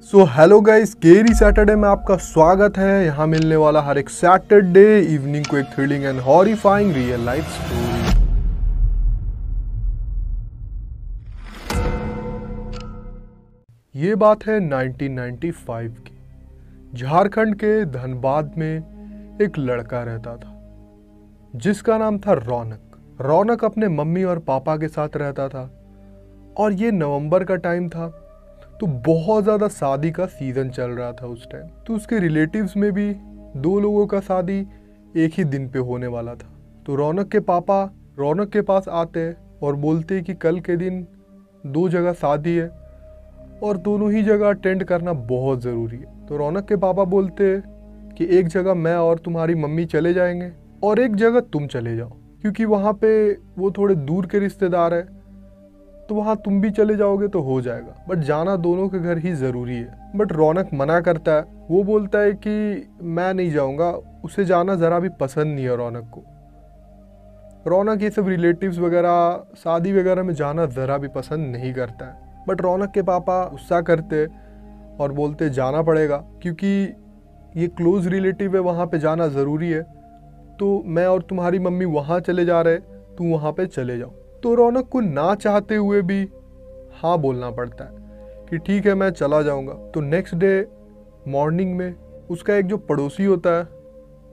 So hello guys, केरी Saturday में आपका स्वागत है। यहाँ मिलने वाला हर एक सैटरडे इवनिंग को एक thrilling and horrifying real life story. ये बात है 1995 की। झारखंड के धनबाद में एक लड़का रहता था जिसका नाम था रौनक। रौनक अपने मम्मी और पापा के साथ रहता था और ये नवंबर का टाइम था, तो बहुत ज़्यादा शादी का सीज़न चल रहा था उस टाइम। तो उसके रिलेटिव्स में भी 2 लोगों का शादी एक ही दिन पे होने वाला था। तो रौनक के पापा रौनक के पास आते और बोलते कि कल के दिन 2 जगह शादी है और दोनों ही जगह अटेंड करना बहुत ज़रूरी है। तो रौनक के पापा बोलते कि एक जगह मैं और तुम्हारी मम्मी चले जाएंगे और एक जगह तुम चले जाओ, क्योंकि वहाँ पे वो थोड़े दूर के रिश्तेदार है, तो वहाँ तुम भी चले जाओगे तो हो जाएगा, बट जाना दोनों के घर ही ज़रूरी है। बट रौनक मना करता है। वो बोलता है कि मैं नहीं जाऊँगा, उसे जाना ज़रा भी पसंद नहीं है रौनक को। रौनक ये सब रिलेटिव्स वगैरह शादी वगैरह में जाना ज़रा भी पसंद नहीं करता है। बट रौनक के पापा गुस्सा करते और बोलते जाना पड़ेगा, क्योंकि ये क्लोज़ रिलेटिव है, वहाँ पे जाना ज़रूरी है। तो मैं और तुम्हारी मम्मी वहाँ चले जा रहे, तुम वहाँ पे चले जाओ। तो रौनक को ना चाहते हुए भी हाँ बोलना पड़ता है कि ठीक है मैं चला जाऊंगा। तो नेक्स्ट डे मॉर्निंग में उसका एक जो पड़ोसी होता है,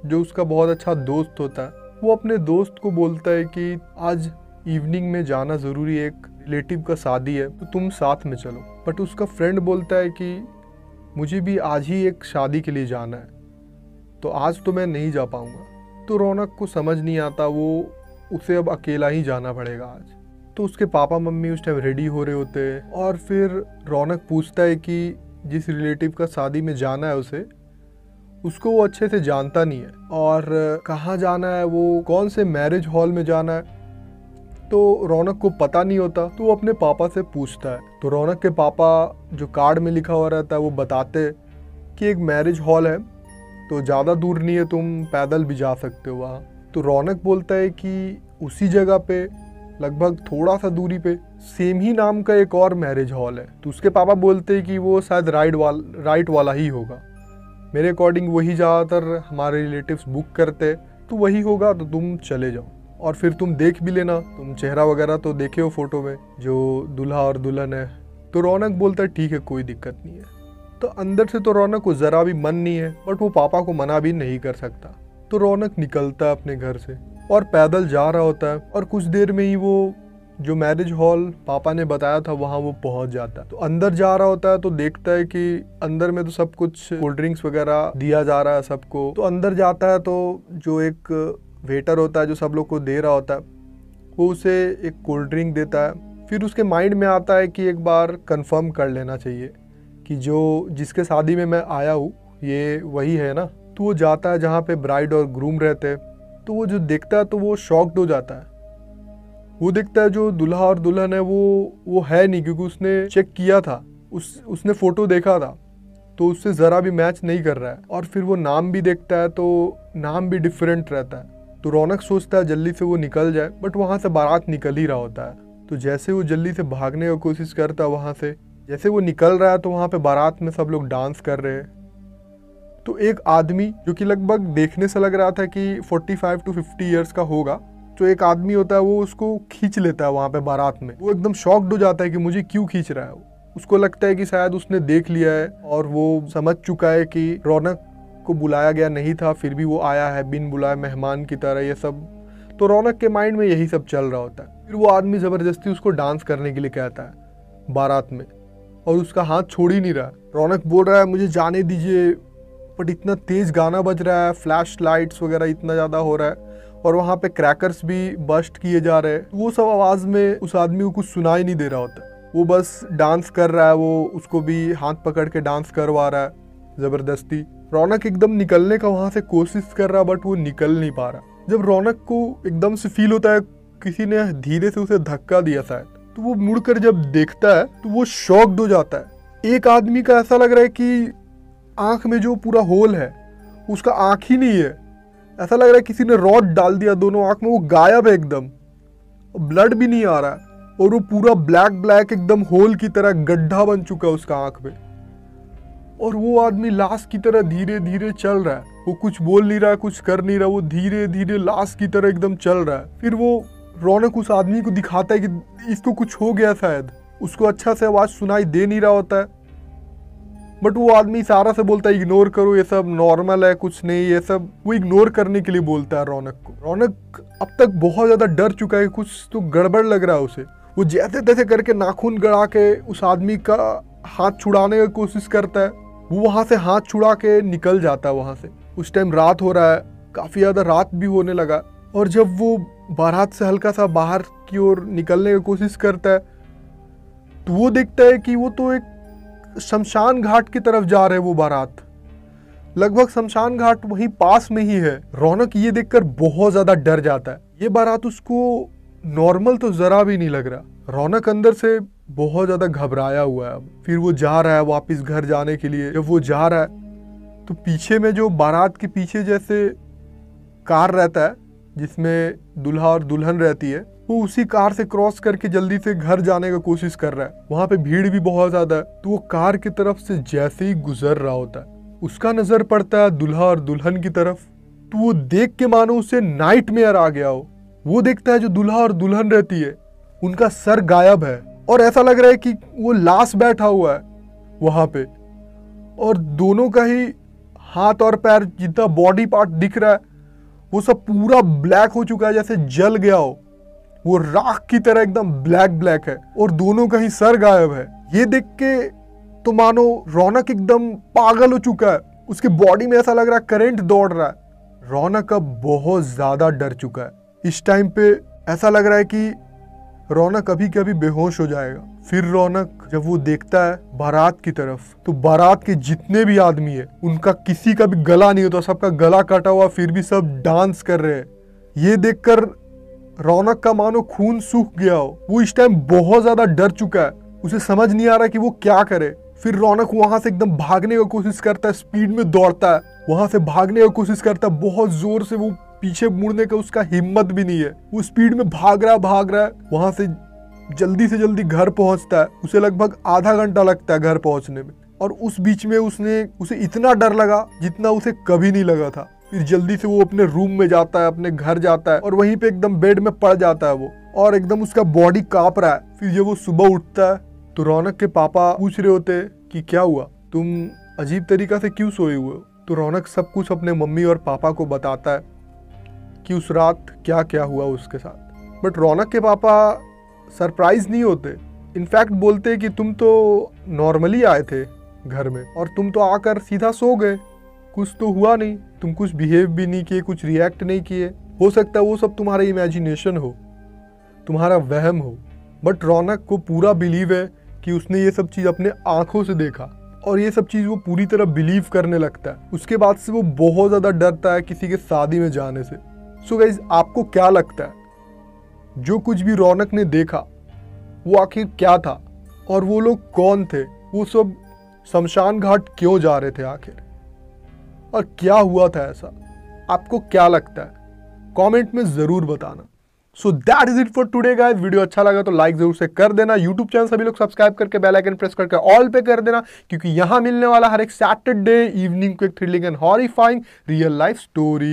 जो उसका बहुत अच्छा दोस्त होता है, वो अपने दोस्त को बोलता है कि आज इवनिंग में जाना ज़रूरी है, एक रिलेटिव का शादी है, तो तुम साथ में चलो। बट उसका फ्रेंड बोलता है कि मुझे भी आज ही एक शादी के लिए जाना है, तो आज तो मैं नहीं जा पाऊँगा। तो रौनक को समझ नहीं आता, उसे अब अकेला ही जाना पड़ेगा आज। तो उसके पापा मम्मी उस टाइम रेडी हो रहे होते हैं और फिर रौनक पूछता है कि जिस रिलेटिव का शादी में जाना है उसको वो अच्छे से जानता नहीं है और कहाँ जाना है, वो कौन से मैरिज हॉल में जाना है, तो रौनक को पता नहीं होता। तो वो अपने पापा से पूछता है। तो रौनक के पापा जो कार्ड में लिखा हुआ रहता है वो बताते कि एक मैरिज हॉल है, तो ज़्यादा दूर नहीं है, तुम पैदल भी जा सकते हो वहाँ। तो रौनक बोलता है कि उसी जगह पे लगभग थोड़ा सा दूरी पे सेम ही नाम का एक और मैरिज हॉल है। तो उसके पापा बोलते हैं कि वो शायद राइट वाला ही होगा, मेरे अकॉर्डिंग वही ज़्यादातर हमारे रिलेटिव्स बुक करते, तो वही होगा, तो तुम चले जाओ और फिर तुम देख भी लेना, तुम चेहरा वगैरह तो देखे हो फोटो में जो दूल्हा और दुल्हन है। तो रौनक बोलता है ठीक है कोई दिक्कत नहीं है। तो अंदर से तो रौनक को ज़रा भी मन नहीं है, बट वो पापा को मना भी नहीं कर सकता। तो रौनक निकलता है अपने घर से और पैदल जा रहा होता है और कुछ देर में ही वो जो मैरिज हॉल पापा ने बताया था वहाँ वो पहुँच जाता है। तो अंदर जा रहा होता है तो देखता है कि अंदर में तो सब कुछ कोल्ड ड्रिंक्स वगैरह दिया जा रहा है सबको। तो अंदर जाता है तो जो एक वेटर होता है जो सब लोग को दे रहा होता है, वो उसे एक कोल्ड ड्रिंक देता है। फिर उसके माइंड में आता है कि एक बार कंफर्म कर लेना चाहिए कि जो जिसके शादी में मैं आया हूँ ये वही है ना। तो वो जाता है जहाँ पे ब्राइड और ग्रूम रहते हैं। तो वो जो देखता है तो वो शॉक्ड हो जाता है। वो देखता है जो दूल्हा और दुल्हन है वो है नहीं, क्योंकि उसने चेक किया था, उसने फोटो देखा था, तो उससे ज़रा भी मैच नहीं कर रहा है। और फिर वो नाम भी देखता है तो नाम भी डिफरेंट रहता है। तो रौनक सोचता है जल्दी से वो निकल जाए, बट वहाँ से बारात निकल ही रहा होता है। तो जैसे वो जल्दी से भागने की कोशिश करता है वहाँ से, जैसे वो निकल रहा है तो वहाँ पे बारात में सब लोग डांस कर रहे हैं। तो एक आदमी जो कि लगभग देखने से लग रहा था कि 45 to 50 ईयर्स का होगा, जो एक आदमी होता है वो उसको खींच लेता है वहाँ पे बारात में। वो एकदम शॉक्ड हो जाता है कि मुझे क्यों खींच रहा है। उसको लगता है कि शायद उसने देख लिया है और वो समझ चुका है कि रौनक को बुलाया गया नहीं था, फिर भी वो आया है बिन बुलाए मेहमान की तरह, ये सब। तो रौनक के माइंड में यही सब चल रहा होता है। फिर वो आदमी ज़बरदस्ती उसको डांस करने के लिए कहता है बारात में, और उसका हाथ छोड़ ही नहीं रहा। रौनक बोल रहा है मुझे जाने दीजिए, बट इतना तेज़ गाना बज रहा है, फ्लैश लाइट्स वगैरह इतना ज़्यादा हो रहा है और वहाँ पे क्रैकर्स भी बस्ट किए जा रहे हैं। वो सब आवाज़ में उस आदमी को कुछ सुनाई नहीं दे रहा होता। वो बस डांस कर रहा है, वो उसको भी हाथ पकड़ के डांस करवा रहा है ज़बरदस्ती। रौनक एकदम निकलने का वहाँ से कोशिश कर रहा, बट वो निकल नहीं पा रहा। जब रौनक को एकदम से फील होता है किसी ने धीरे से उसे धक्का दिया शायद, तो वो मुड़कर जब देखता है तो वो शॉक्ड हो जाता है। एक आदमी का ऐसा लग रहा है कि आँख में जो पूरा होल है उसका आँख ही नहीं है, ऐसा लग रहा है किसी ने रॉड डाल दिया दोनों आँख में, वो गायब है एकदम, ब्लड भी नहीं आ रहा है और वो पूरा ब्लैक एकदम होल की तरह गड्ढा बन चुका है उसका आँख में। और वो आदमी लाश की तरह धीरे धीरे चल रहा है। वो कुछ बोल नहीं रहा, कुछ कर नहीं रहा, वो धीरे धीरे लाश की तरह एकदम चल रहा है। फिर वो रौनक उस आदमी को दिखाता है कि इसको कुछ हो गया शायद, उसको अच्छा से आवाज सुनाई दे नहीं रहा होता है। बट वो आदमी इशारा से बोलता है इग्नोर करो, ये सब नॉर्मल है, कुछ नहीं, ये सब। वो इग्नोर करने के लिए बोलता है रौनक को। रौनक अब तक बहुत ज्यादा डर चुका है, कुछ तो गड़बड़ लग रहा है उसे। वो जैसे तैसे करके नाखून गड़ा के उस आदमी का हाथ छुड़ाने की कोशिश करता है। वो वहां से हाथ छुड़ा के निकल जाता है वहां से। उस टाइम रात हो रहा है, काफी ज्यादा रात भी होने लगा। और जब वो बारात से हल्का सा बाहर की ओर निकलने की कोशिश करता है तो वो देखता है कि वो तो एक शमशान घाट की तरफ जा रहे हैं। वो बारात लगभग शमशान घाट वहीं पास में ही है। रौनक ये देखकर बहुत ज्यादा डर जाता है। ये बारात उसको नॉर्मल तो जरा भी नहीं लग रहा। रौनक अंदर से बहुत ज्यादा घबराया हुआ है। अब फिर वो जा रहा है वापस घर जाने के लिए। जब वो जा रहा है तो पीछे में जो बारात के पीछे जैसे कार रहता है जिसमें दूल्हा और दुल्हन रहती है, वो उसी कार से क्रॉस करके जल्दी से घर जाने की कोशिश कर रहा है। वहां पे भीड़ भी बहुत ज्यादा है। तो वो कार की तरफ से जैसे ही गुजर रहा होता है, उसका नजर पड़ता है दूल्हा और दुल्हन की तरफ। तो वो देख के मानो उसे नाइटमेयर आ गया हो। वो देखता है जो दूल्हा और दुल्हन रहती है उनका सर गायब है और ऐसा लग रहा है कि वो लाश बैठा हुआ है वहां पे। और दोनों का ही हाथ और पैर जितना बॉडी पार्ट दिख रहा है वो सब पूरा ब्लैक हो चुका है, जैसे जल गया हो। वो राख की तरह एकदम ब्लैक ब्लैक है और दोनों का ही सर गायब है। ये देख के तो मानो रौनक एकदम पागल हो चुका है। उसके बॉडी में ऐसा लग रहा है करंट दौड़ रहा है। रौनक अब बहुत ज्यादा डर चुका है। इस टाइम पे ऐसा लग रहा है कि रौनक अभी के अभी बेहोश हो जाएगा। फिर रौनक जब वो देखता है बारात की तरफ तो बारात के जितने भी आदमी है उनका किसी का भी गला नहीं होता, सबका गला काटा हुआ, फिर भी सब डांस कर रहे हैं। ये देखकर रौनक का मानो खून सूख गया हो। वो इस टाइम बहुत ज्यादा डर चुका है। उसे समझ नहीं आ रहा कि वो क्या करे। फिर रौनक वहां से एकदम भागने की कोशिश करता है, स्पीड में दौड़ता है, वहां से भागने की कोशिश करता है बहुत जोर से। वो पीछे मुड़ने का उसका हिम्मत भी नहीं है। वो स्पीड में भाग रहा है। वहां से जल्दी से जल्दी घर पहुंचता है। उसे लगभग आधा घंटा लगता है घर पहुंचने में। और उस बीच में उसे इतना डर लगा जितना उसे कभी नहीं लगा था। फिर जल्दी से वो अपने रूम में जाता है, अपने घर जाता है और वहीं पे एकदम बेड में पड़ जाता है वो, और एकदम उसका बॉडी कांप रहा है। फिर जब वो सुबह उठता है तो रौनक के पापा पूछ रहे होते कि क्या हुआ, तुम अजीब तरीका से क्यों सोए हुए हो। तो रौनक सब कुछ अपने मम्मी और पापा को बताता है कि उस रात क्या क्या हुआ उसके साथ। बट रौनक के पापा सरप्राइज नहीं होते। इनफैक्ट बोलते कि तुम तो नॉर्मली आए थे घर में और तुम तो आकर सीधा सो गए, कुछ तो हुआ नहीं, तुम कुछ बिहेव भी नहीं किए, कुछ रिएक्ट नहीं किए। हो सकता है वो सब तुम्हारा इमेजिनेशन हो, तुम्हारा वहम हो। बट रौनक को पूरा बिलीव है कि उसने ये सब चीज़ अपने आंखों से देखा और ये सब चीज़ वो पूरी तरह बिलीव करने लगता है। उसके बाद से वो बहुत ज़्यादा डरता है किसी के शादी में जाने से। सो गाइस, आपको क्या लगता है जो कुछ भी रौनक ने देखा वो आखिर क्या था और वो लोग कौन थे, वो सब शमशान घाट क्यों जा रहे थे आखिर, और क्या हुआ था ऐसा? आपको क्या लगता है? कमेंट में जरूर बताना। So that is it for today guys. Video अच्छा लगा तो लाइक जरूर से कर देना। यूट्यूब चैनल सभी लोग सब्सक्राइब करके बेल आइकन प्रेस करके ऑल पे कर देना, क्योंकि यहां मिलने वाला हर एक सैटरडे इवनिंग को एक thrilling and horrifying real life story.